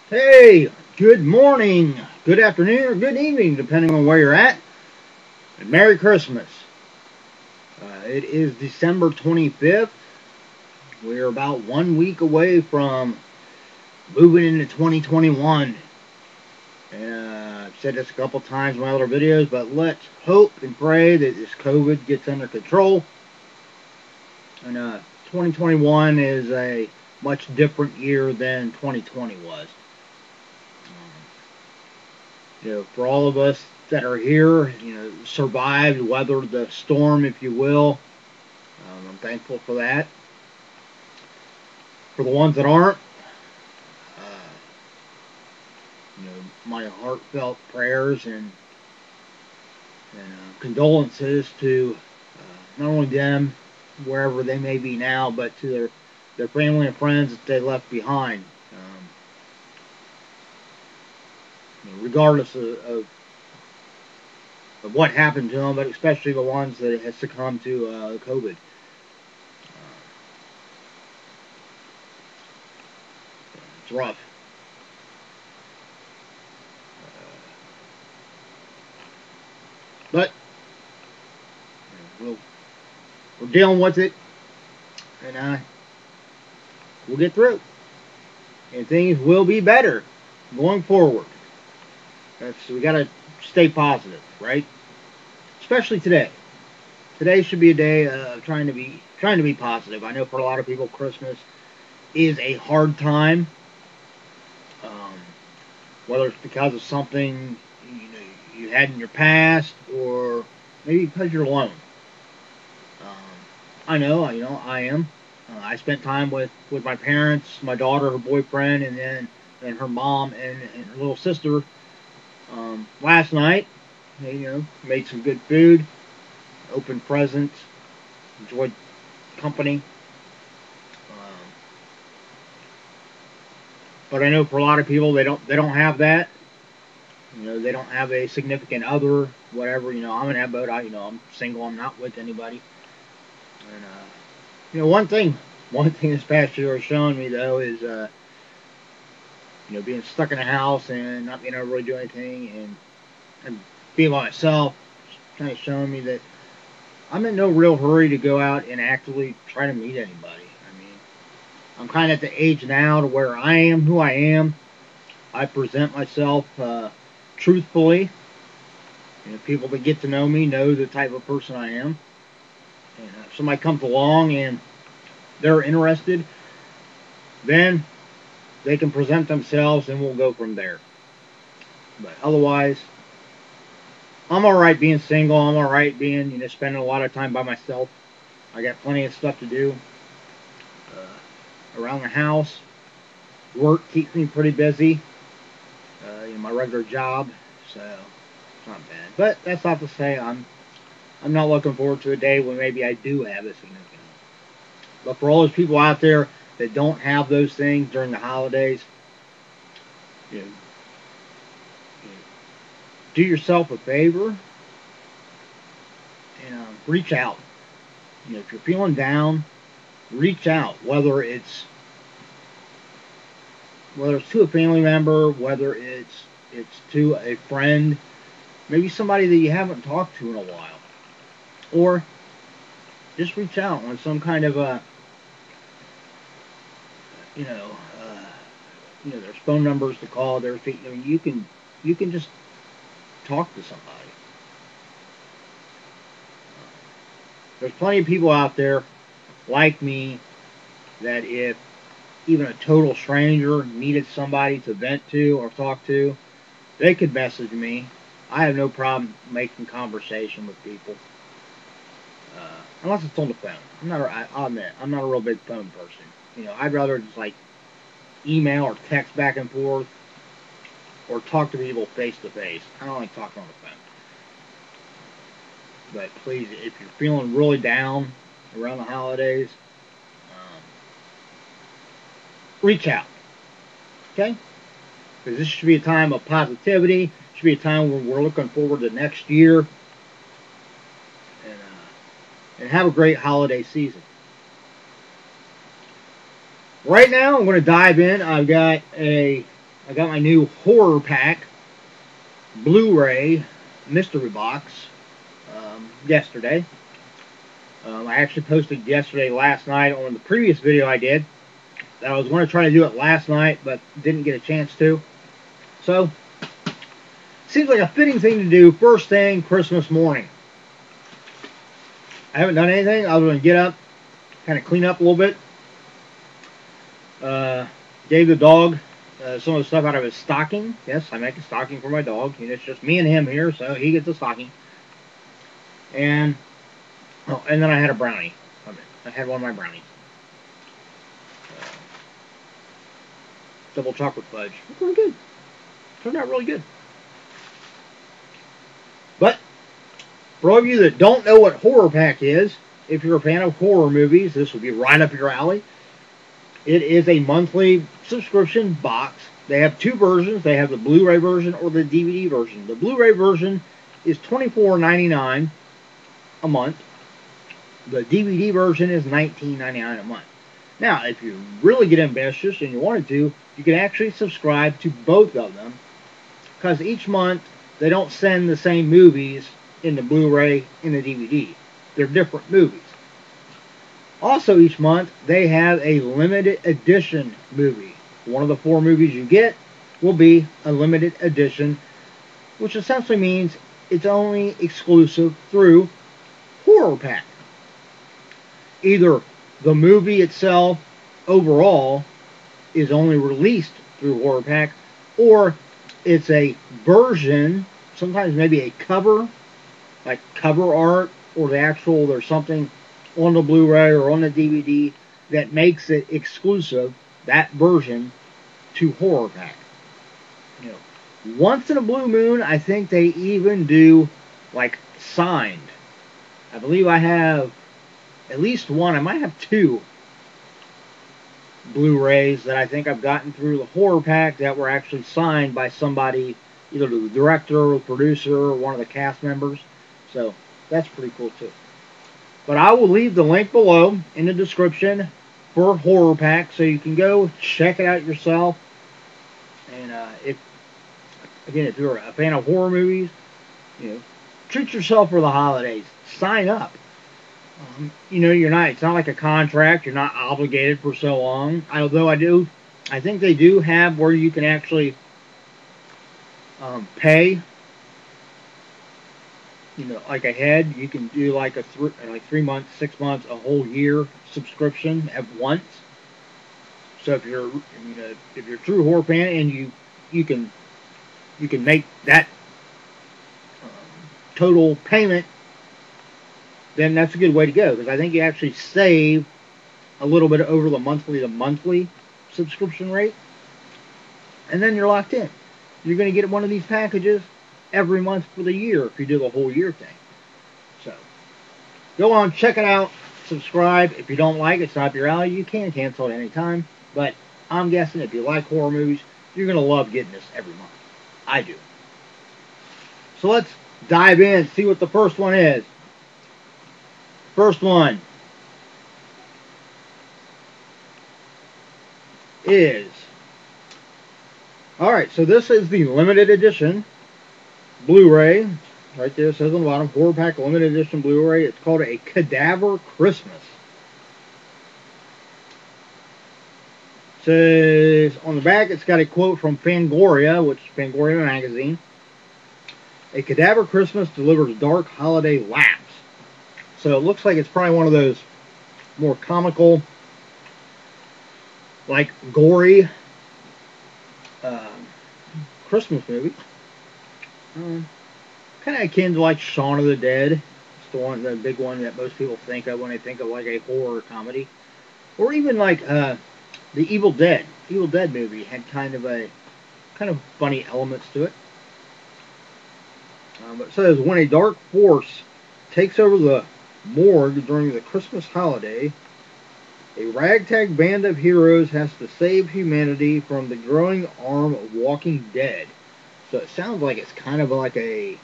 Hey, good morning, good afternoon, or good evening, depending on where you're at. And Merry Christmas. It is December 25th. We're about 1 week away from moving into 2021. And I've said this a couple times in my other videos, but let's hope and pray that this COVID gets under control. And 2021 is a much different year than 2020 was. For all of us that are here, survived, weathered the storm, if you will. I'm thankful for that. For the ones that aren't, my heartfelt prayers and condolences to not only them, wherever they may be now, but to their family and friends that they left behind. Regardless of what happened to them, but especially the ones that have succumbed to COVID. It's rough. But we're dealing with it, and we'll get through. And things will be better going forward. We got to stay positive, right? Especially today. Today should be a day of trying to be positive. I know for a lot of people, Christmas is a hard time. Whether it's because of something you had in your past, or maybe because you're alone. I know, I am. I spent time with my parents, my daughter, her boyfriend, and her mom and her little sister. Last night, made some good food, opened presents, enjoyed company. But I know for a lot of people, they don't have that. They don't have a significant other, whatever. I'm in that boat. I'm single. I'm not with anybody. And one thing this past year has shown me though is being stuck in a house and not being able to really do anything and being by myself, kind of showing me that I'm in no real hurry to go out and actively try to meet anybody. I'm kind of at the age now to where I am who I am. I present myself truthfully. People that get to know me know the type of person I am. And if somebody comes along and they're interested, then they can present themselves and we'll go from there. But otherwise, I'm alright being single. I'm alright being, spending a lot of time by myself. I got plenty of stuff to do around the house. Work keeps me pretty busy. My regular job, so it's not bad. But that's not to say I'm not looking forward to a day when maybe I do have a significant other. But for all those people out there that don't have those things during the holidays, do yourself a favor and reach out. If you're feeling down, reach out. Whether it's to a family member, whether it's to a friend, maybe somebody that you haven't talked to in a while, or just reach out on some kind of there's phone numbers to call. You can just talk to somebody. There's plenty of people out there like me that if even a total stranger needed somebody to vent to or talk to, they could message me. I have no problem making conversation with people. Unless it's on the phone. I'll admit, I'm not a real big phone person. I'd rather just email or text back and forth or talk to people face to face. I don't like talking on the phone. But please, if you're feeling really down around the holidays, reach out. Okay? Because this should be a time of positivity. It should be a time where we're looking forward to next year. And have a great holiday season. Right now, I'm going to dive in. I've got a I got my new Horrorpack Blu-ray mystery box yesterday. I actually posted last night on the previous video I did. I was going to try to do it last night, but didn't get a chance to. So, seems like a fitting thing to do first thing Christmas morning. I haven't done anything other than get up, kind of clean up a little bit. Gave the dog some of the stuff out of his stocking. Yes, I make a stocking for my dog. You know, it's just me and him here, so he gets a stocking. And then I had a brownie. I had one of my brownies. Double chocolate fudge. It's really good. Turned out really good. But for all of you that don't know what Horrorpack is, if you're a fan of horror movies, this will be right up your alley. It is a monthly subscription box. They have two versions. They have the Blu-ray version or the DVD version. The Blu-ray version is $24.99 a month. The DVD version is $19.99 a month. Now, if you really get ambitious and you wanted to, you can actually subscribe to both of them, because each month they don't send the same movies in the Blu-ray and the DVD. They're different movies. Also, each month they have a limited edition movie. One of the 4 movies you get will be a limited edition, which essentially means it's only exclusive through Horrorpack. Either the movie itself overall is only released through Horrorpack, or it's a version, sometimes maybe a cover, like cover art, or there's something on the Blu-ray or on the DVD that makes it exclusive, that version, to Horrorpack. You know, once in a blue moon, I think they even do like signed. I believe I have at least one. I might have 2 Blu-rays that I think I've gotten through the Horrorpack that were actually signed by somebody, either the director or the producer or one of the cast members. So that's pretty cool too. But I will leave the link below in the description for Horrorpack, so you can go check it out yourself. And if you're a fan of horror movies, you know, treat yourself for the holidays. Sign up. You know, it's not like a contract. You're not obligated for so long. Although I think they do have where you can actually pay. You know, like ahead, you can do like a 3 months, 6 months, a whole year subscription at once. So if you're a true horror fan and you can make that total payment, then that's a good way to go, because I think you actually save a little bit over the monthly to monthly subscription rate, and then you're locked in. You're going to get one of these packages every month for the year if you do the whole year thing. So go on, check it out, subscribe. If you don't like it, it's not your alley, you can cancel at any time. But I'm guessing if you like horror movies, you're going to love getting this every month. I do. So let's dive in and see what the first one is. First one is... Alright, so this is the limited edition Blu-ray. Right there, it says on the bottom, Horrorpack limited edition Blu-ray. It's called a Cadaver Christmas. It says on the back, it's got a quote from Fangoria, which is Fangoria magazine. A Cadaver Christmas delivers dark holiday laughs. So it looks like it's probably one of those more comical, like gory Christmas movies. Kind of akin to like Shaun of the Dead. It's the big one that most people think of when they think of like a horror comedy. Or even like the Evil Dead. Evil Dead movie had kind of funny elements to it. But it says, when a dark force takes over the morgue during the Christmas holiday, a ragtag band of heroes has to save humanity from the growing arm of Walking Dead. So it sounds like it's kind of like a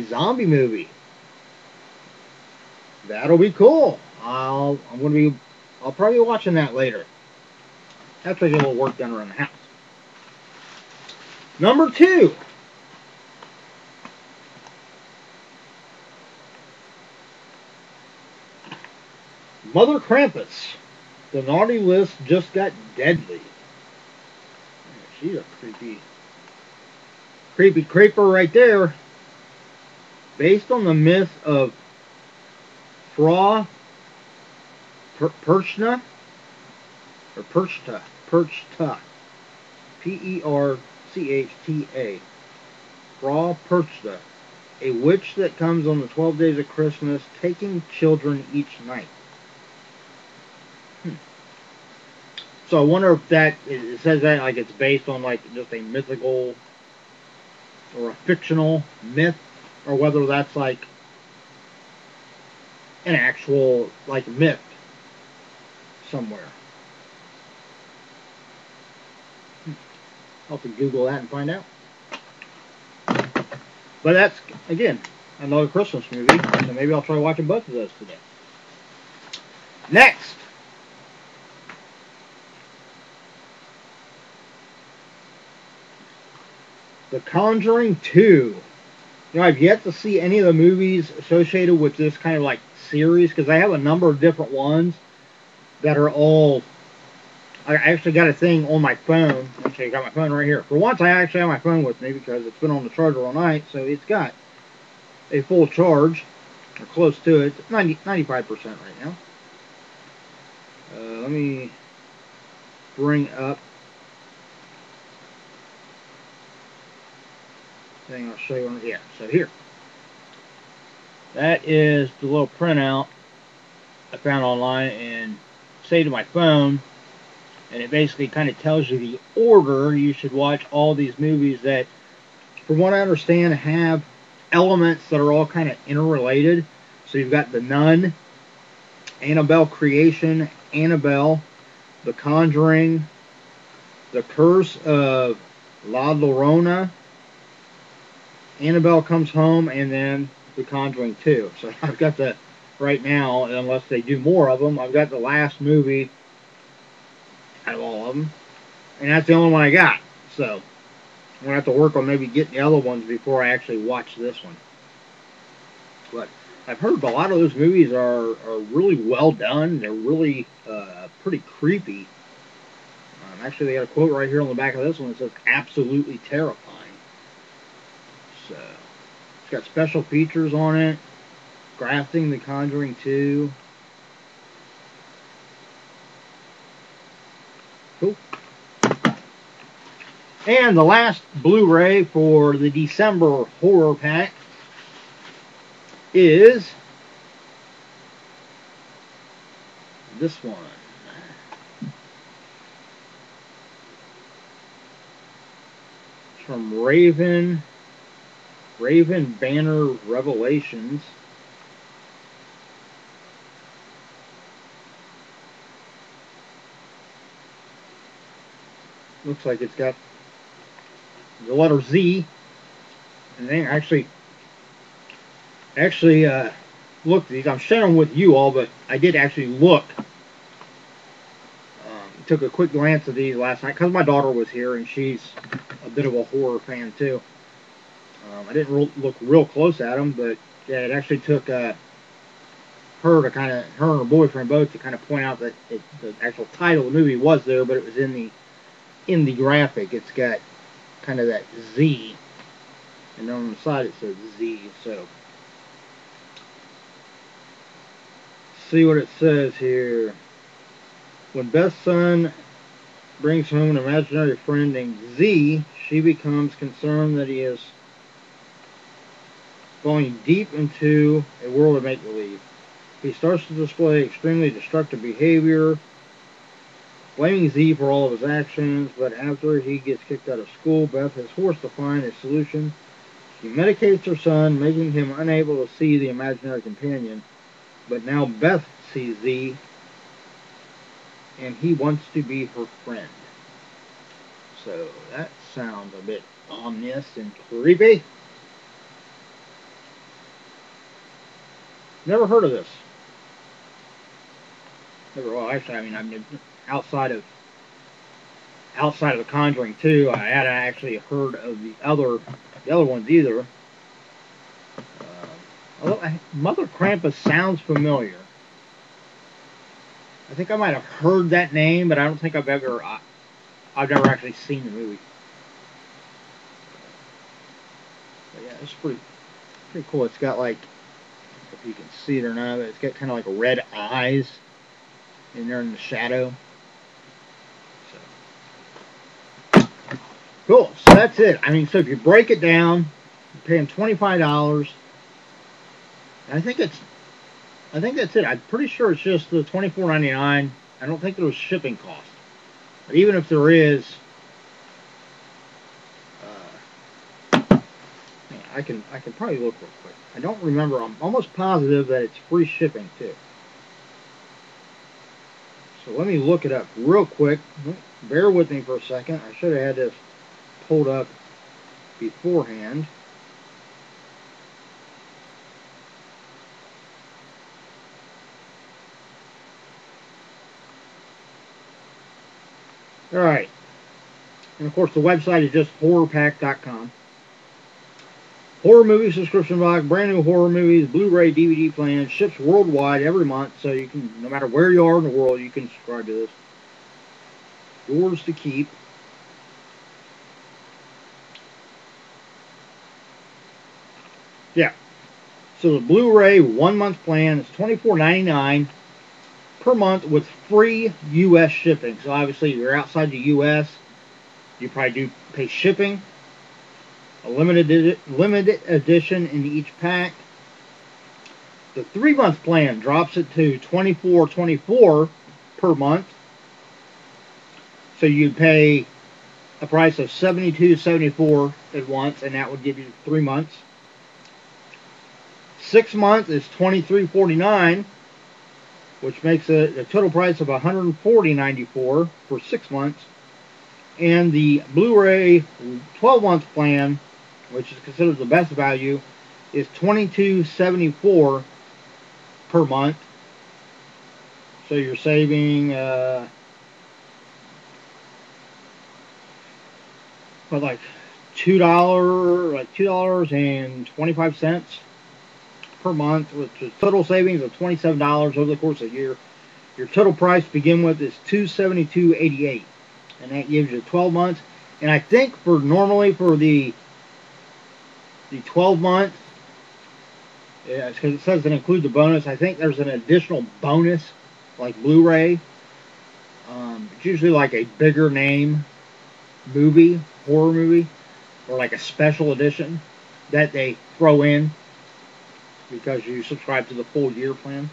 zombie movie. That'll be cool. I'll probably be watching that later after I get a little work done around the house. Number 2. Mother Krampus. The naughty list just got deadly. She's a creepy creeper right there. Based on the myth of Frau Perchta, P-E-R-C-H-T-A, Frau Perchta, a witch that comes on the 12 days of Christmas, taking children each night. So I wonder if that, it says that like it's based on like just a mythical or a fictional myth, or whether that's like an actual like myth somewhere. I'll have to Google that and find out. But that's, again, another Christmas movie, so maybe I'll try watching both of those today. Next, The Conjuring 2. You know, I've yet to see any of the movies associated with this kind of like series, because I have a number of different ones that are all, I actually got a thing on my phone. Actually, I got my phone right here. For once, I actually have my phone with me because it's been on the charger all night, so it's got a full charge, or close to it. It's 95% right now. Let me bring up thing. I'll show you on. Yeah, so here. That is the little printout I found online and saved to my phone, and it basically kind of tells you the order you should watch all these movies that, from what I understand, have elements that are all kind of interrelated. So you've got The Nun, Annabelle Creation, Annabelle, The Conjuring, The Curse of La Llorona, Annabelle Comes Home, and then The Conjuring 2. So I've got the, right now, unless they do more of them, I've got the last movie out of all of them. And that's the only one I got. So I'm going to have to work on maybe getting the other ones before I actually watch this one. But I've heard a lot of those movies are really well done. They're really pretty creepy. Actually, they got a quote right here on the back of this one that says, absolutely terrifying. So, it's got special features on it. Grafting The Conjuring 2. Cool. And the last Blu-ray for the December horror pack is this one. It's from Raven Banner Revelations. Looks like it's got the letter Z, and then actually look at these. I'm sharing with you all, but I did actually look. Took a quick glance at these last night because my daughter was here, and she's a bit of a horror fan too. I didn't look real close at them, but yeah, it actually took her and her boyfriend both to kind of point out that the actual title of the movie was there, but it was in the graphic. It's got kind of that Z, and on the side it says Z. So see what it says here. When Beth's son brings home an imaginary friend named Z, she becomes concerned that he is falling deep into a world of make-believe. He starts to display extremely destructive behavior, blaming Z for all of his actions, but after he gets kicked out of school, Beth is forced to find a solution. She medicates her son, making him unable to see the imaginary companion, but now Beth sees Z, and he wants to be her friend. So that sounds a bit ominous and creepy. Never heard of this. Never. Well, actually, I mean, I've been outside of outside of The Conjuring 2, I hadn't actually heard of the other ones either. Although Mother Krampus sounds familiar. I think I might have heard that name, but I don't think I've never actually seen the movie. But yeah, it's pretty cool. It's got like, if you can see it or not, it's got kind of like red eyes in there in the shadow. So cool. So that's it. I mean, so if you break it down, you're paying $25. I think that's it. I'm pretty sure it's just the $24.99. I don't think there was shipping cost. But even if there is, I can probably look real quick. I don't remember. I'm almost positive that it's free shipping too. So let me look it up real quick. Bear with me for a second. I should have had this pulled up beforehand. Alright. And of course the website is just horrorpack.com. Horror movie subscription box, brand new horror movies, Blu-ray, DVD plan, ships worldwide every month, so you can, no matter where you are in the world, you can subscribe to this. Yours to keep. Yeah. So the Blu-ray 1 month plan is $24.99 per month with free U.S. shipping. So obviously, if you're outside the U.S., you probably do pay shipping. A limited edition in each pack. The 3 month plan drops it to $24.24 per month. So you'd pay a price of $72.74 at once, and that would give you 3 months. 6 months is $23.49, which makes a total price of $140.94 for 6 months. And the Blu-ray 12 month plan, which is considered the best value, is $22.74 per month. So you're saving like $2.25 per month, which is total savings of $27 over the course of a year. Your total price to begin with is $272.88, and that gives you 12 months. And I think for the 12 months, yeah, because it says it includes the bonus. I think there's an additional bonus, like Blu-ray. It's usually like a bigger name movie, horror movie, or like a special edition that they throw in because you subscribe to the full year plan.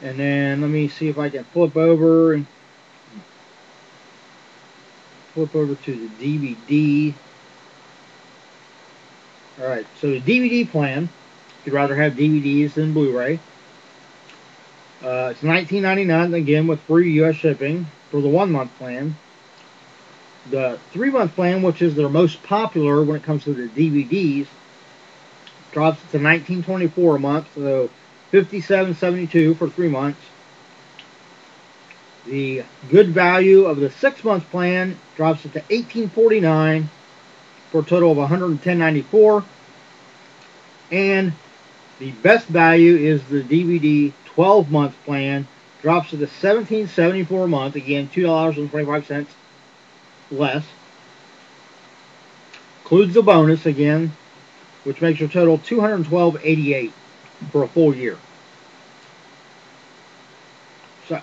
And then let me see if I can flip over to the DVD. Alright, so the DVD plan, if you'd rather have DVDs than Blu-ray, it's $19.99, again with free U.S. shipping for the 1 month plan. The 3 month plan, which is their most popular when it comes to the DVDs, drops to $19.24 a month, so $57.72 for 3 months. The good value of the 6 month plan drops it to $18.49 for a total of $110.94. And the best value is the DVD 12 month plan, drops it to $17.74 a month, again $2.25 less. Includes the bonus again, which makes your total $212.88 for a full year. So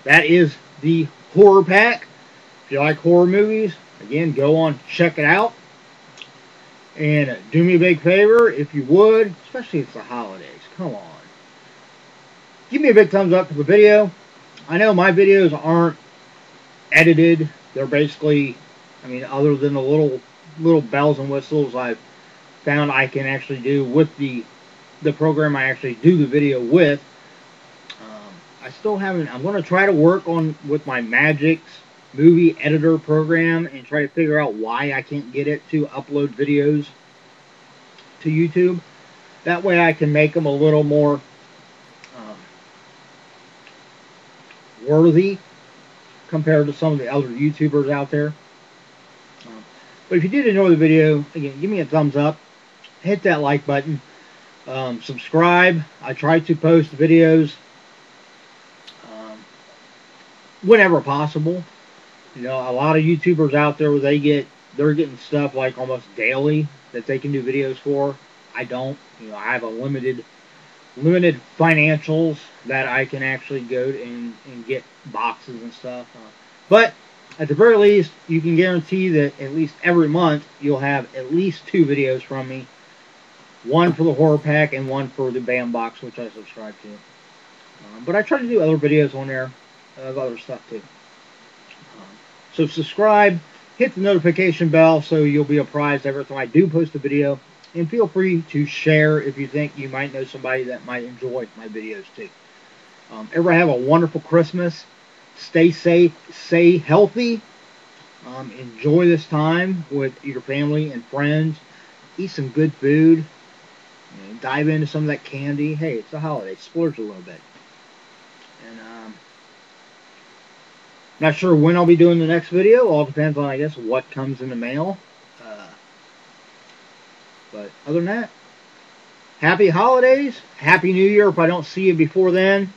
that is the horror pack. If you like horror movies, again, go on, check it out. And do me a big favor, if you would, especially it's the holidays, come on. Give me a big thumbs up for the video. I know my videos aren't edited. They're basically, I mean, other than the little bells and whistles I've found I can actually do with the program I actually do the video with. I still haven't, I'm going to try to work with my Magix movie editor program and try to figure out why I can't get it to upload videos to YouTube. That way I can make them a little more worthy compared to some of the other YouTubers out there. But if you did enjoy the video, again, give me a thumbs up. Hit that like button. Subscribe. I try to post videos whenever possible. You know, a lot of YouTubers out there, they're getting stuff like almost daily that they can do videos for. I don't. You know, I have a limited financials that I can actually go and get boxes and stuff. But at the very least, you can guarantee that at least every month you'll have at least 2 videos from me. One for the Horrorpack and one for the BAM box, which I subscribe to. But I try to do other videos on there of other stuff too. So subscribe, hit the notification bell so you'll be apprised every time I do post a video. And feel free to share if you think you might know somebody that might enjoy my videos too. Everybody have a wonderful Christmas. Stay safe, stay healthy. Enjoy this time with your family and friends. Eat some good food. And dive into some of that candy. Hey, it's a holiday. Splurge a little bit. And not sure when I'll be doing the next video. All depends on, I guess, what comes in the mail. But other than that, happy holidays. Happy New Year if I don't see you before then.